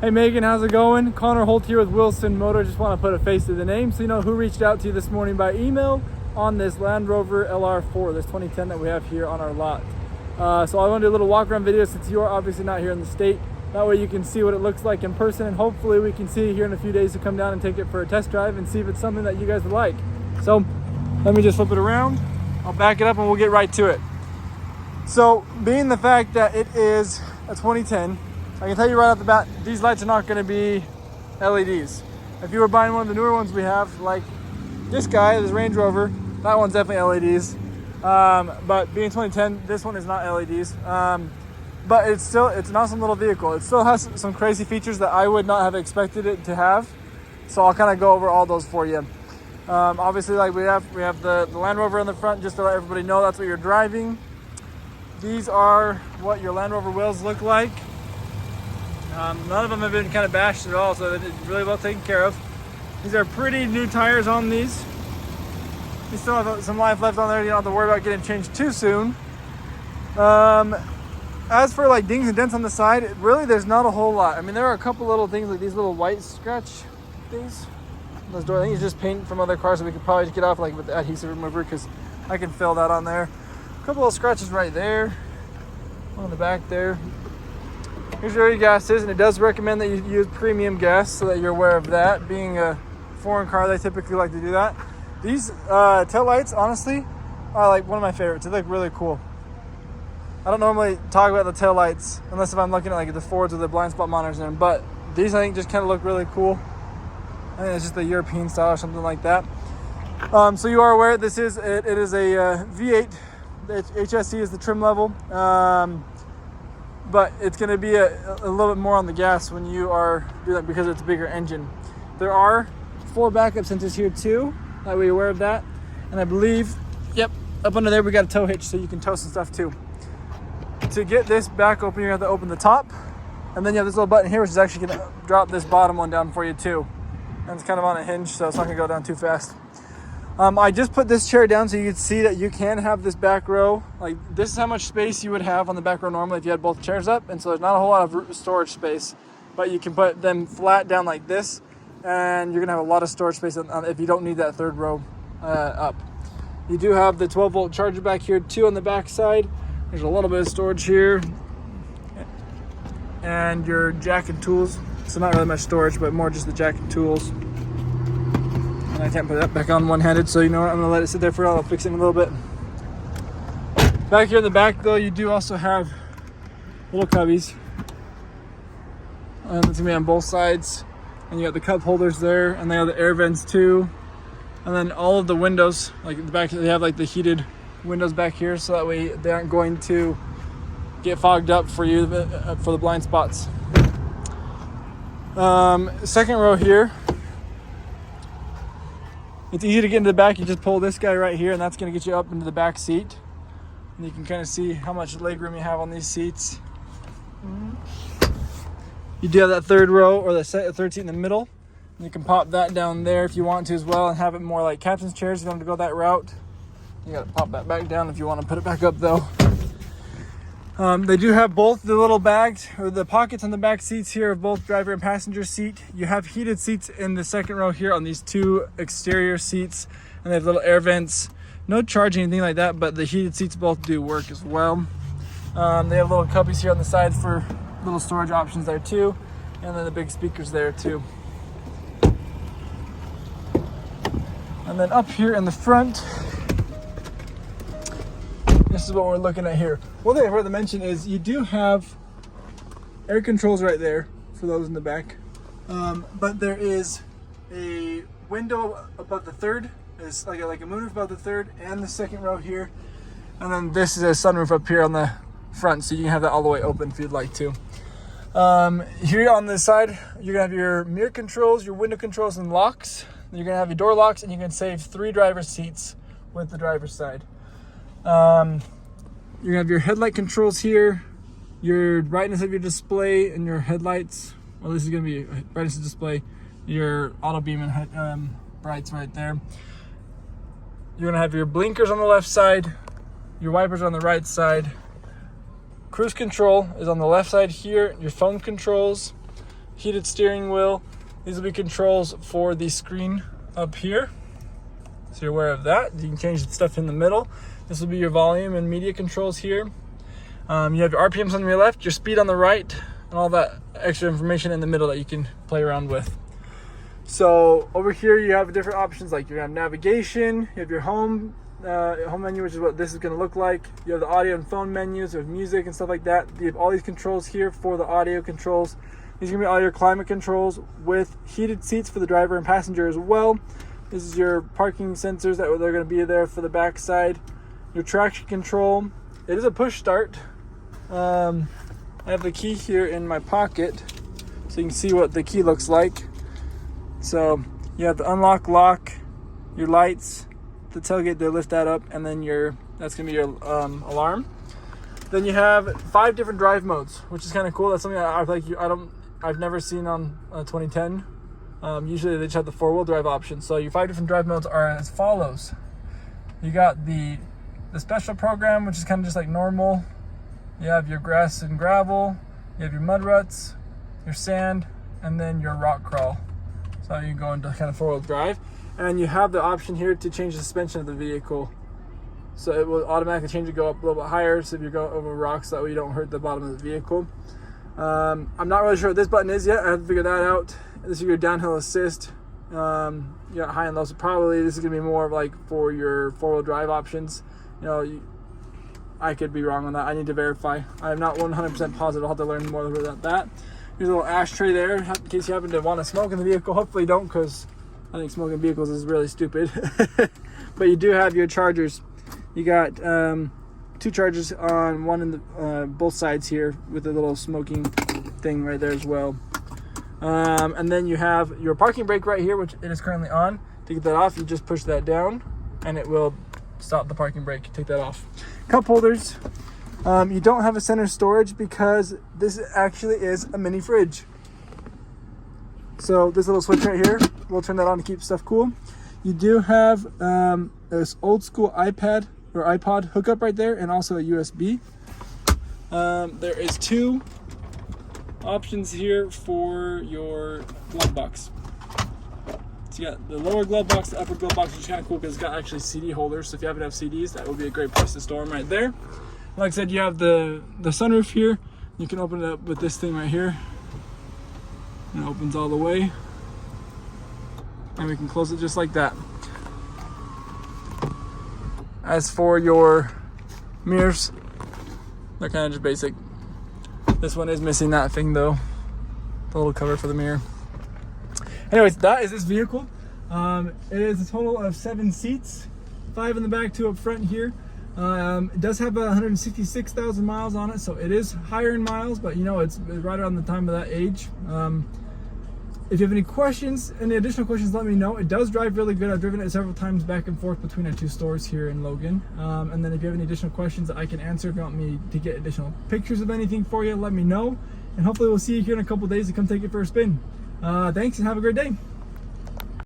Hey Megan, how's it going? Connor Holt here with Wilson Motor. Just want to put a face to the name so you know who reached out to you this morning by email on this Land Rover LR4, this 2010 that we have here on our lot. So I want to do a little walk around video since you are obviously not here in the state. That way you can see what it looks like in person, and hopefully we can see you here in a few days to come down and take it for a test drive and see if it's something that you guys would like. So let me just flip it around. I'll back it up and we'll get right to it. So being the fact that it is a 2010, I can tell you right off the bat, these lights are not going to be LEDs. If you were buying one of the newer ones we have, like this guy, this Range Rover, that one's definitely LEDs. But being 2010, this one is not LEDs. But it's an awesome little vehicle. It still has some crazy features that I would not have expected it to have. So I'll kind of go over all those for you. Obviously, like we have the Land Rover in the front, just to let everybody know that's what you're driving. These are what your Land Rover wheels look like. None of them have been kind of bashed at all, so it's really well taken care of. These are pretty new tires on these. You still have some life left on there. You don't have to worry about getting changed too soon. As for like dings and dents on the side, really there's not a whole lot. I mean, there are a couple little things like these little white scratch things. Those doors, I think it's just paint from other cars, so we could probably just get off like with the adhesive remover, because I can fill that on there. A couple little scratches right there, one on the back there. Here's where your gas is, and it does recommend that you use premium gas so that you're aware of that. Being a foreign car, they typically like to do that. These tail lights, honestly, are like one of my favorites. They look really cool. I don't normally talk about the tail lights unless if I'm looking at like the Fords with the blind spot monitors in them, but these I think just kind of look really cool. I think it's just the European style or something like that. So you are aware this is it is a V8. The HSE is the trim level. But it's going to be a little bit more on the gas when you are doing that because it's a bigger engine. There are 4 backup sensors here too. That way you're aware of that. And I believe, yep, up under there we got a tow hitch so you can tow some stuff too. To get this back open, you have to open the top. And then you have this little button here which is actually going to drop this bottom one down for you too. And it's kind of on a hinge, so it's not going to go down too fast. I just put this chair down so you can see that you can have this back row. Like, this is how much space you would have on the back row normally if you had both chairs up, and so there's not a whole lot of storage space, but you can put them flat down like this, and you're gonna have a lot of storage space if you don't need that third row up. You do have the 12-volt charger back here too on the back side. There's a little bit of storage here, and your jack and tools. So not really much storage, but more just the jack and tools. I can't put that back on one-handed, so you know what, I'm gonna let it sit there for a while. I'll fix it in a little bit. Back here in the back though, you do also have little cubbies. It's gonna be on both sides, and you got the cup holders there, and they have the air vents too. And then all of the windows, like in the back, they have like the heated windows back here, so that way they aren't going to get fogged up for you for the blind spots. Second row here. It's easy to get into the back. You just pull this guy right here, and that's going to get you up into the back seat. And you can kind of see how much leg room you have on these seats. You do have that third row, or the third seat in the middle. And you can pop that down there if you want to as well, and have it more like captain's chairs if you want to go that route. You got to pop that back down if you want to put it back up though. They do have both the little bags, or the pockets on the back seats here of both driver and passenger seat. You have heated seats in the second row here on these 2 exterior seats, and they have little air vents. No charging, anything like that, but the heated seats both do work as well. They have little cubbies here on the sides for little storage options there too, and then the big speakers there too. And then up here in the front, this is what we're looking at here. One thing I forgot to mention is you do have air controls right there for those in the back. But there is a window above the third. It's like a moonroof above the third and the second row here. And then this is a sunroof up here on the front, so you can have that all the way open if you'd like to. Here on this side, you're gonna have your mirror controls, your window controls, and locks. You're gonna have your door locks, and you can save 3 driver's seats with the driver's side. You're gonna have your headlight controls here, your brightness of your display and your headlights. Well, this is gonna be brightness of display, your auto beam and brights right there. You're gonna have your blinkers on the left side, your wipers on the right side. Cruise control is on the left side here. Your phone controls, heated steering wheel. These will be controls for the screen up here, so you're aware of that. You can change the stuff in the middle. This will be your volume and media controls here. You have your RPMs on your left, your speed on the right, and all that extra information in the middle that you can play around with. So over here you have different options, like you have navigation, you have your home menu, which is what this is going to look like. You have the audio and phone menus with music and stuff like that. You have all these controls here for the audio controls. These are going to be all your climate controls with heated seats for the driver and passenger as well. This is your parking sensors that they're going to be there for the back side. Your traction control. It is a push start. I have the key here in my pocket so you can see what the key looks like. So you have the unlock, lock, your lights, the tailgate, they lift that up, and then that's gonna be your alarm. Then you have 5 different drive modes, which is kind of cool. That's something I've never seen on a 2010. Usually they just have the 4-wheel drive option. So your 5 different drive modes are as follows. You got the special program, which is kind of just like normal. You have your grass and gravel, you have your mud ruts, your sand, and then your rock crawl. So you go into kind of 4-wheel drive. And you have the option here to change the suspension of the vehicle. So it will automatically change it, go up a little bit higher, so if you go over rocks, that way you don't hurt the bottom of the vehicle. I'm not really sure what this button is yet. I have to figure that out. This is your downhill assist. You got high and low, so probably this is going to be more of like for your 4-wheel drive options. I could be wrong on that. I need to verify. I'm not 100% positive. I'll have to learn more about that. Here's a little ashtray there in case you happen to want to smoke in the vehicle. Hopefully you don't, because I think smoking in vehicles is really stupid. But you do have your chargers. You got 2 chargers on one in the both sides here with a little smoking thing right there as well. And then you have your parking brake right here, which it is currently on. To get that off, you just push that down and it will stop the parking brake. Take that off. Cup holders. You don't have a center storage because this actually is a mini fridge. So this little switch right here, we'll turn that on to keep stuff cool. You do have this old school iPad or iPod hookup right there, and also a USB. There is 2 options here for your glove box. So you got the lower glove box, the upper glove box, which is kind of cool because it's got actually CD holders. So if you happen to have CDs, that would be a great place to store them right there. Like I said, you have the sunroof here. You can open it up with this thing right here. And it opens all the way. And we can close it just like that. As for your mirrors, they're kind of just basic. This one is missing that thing though, the little cover for the mirror. Anyways, that is this vehicle. It is a total of 7 seats, 5 in the back, 2 up front here. It does have 166,000 miles on it, so it is higher in miles, but it's right around the time of that age. If you have any questions, any additional questions, let me know. It does drive really good. I've driven it several times back and forth between our 2 stores here in Logan. And then if you have any additional questions that I can answer, if you want me to get additional pictures of anything for you, let me know. And hopefully we'll see you here in a couple days to come take it for a spin. Thanks and have a great day.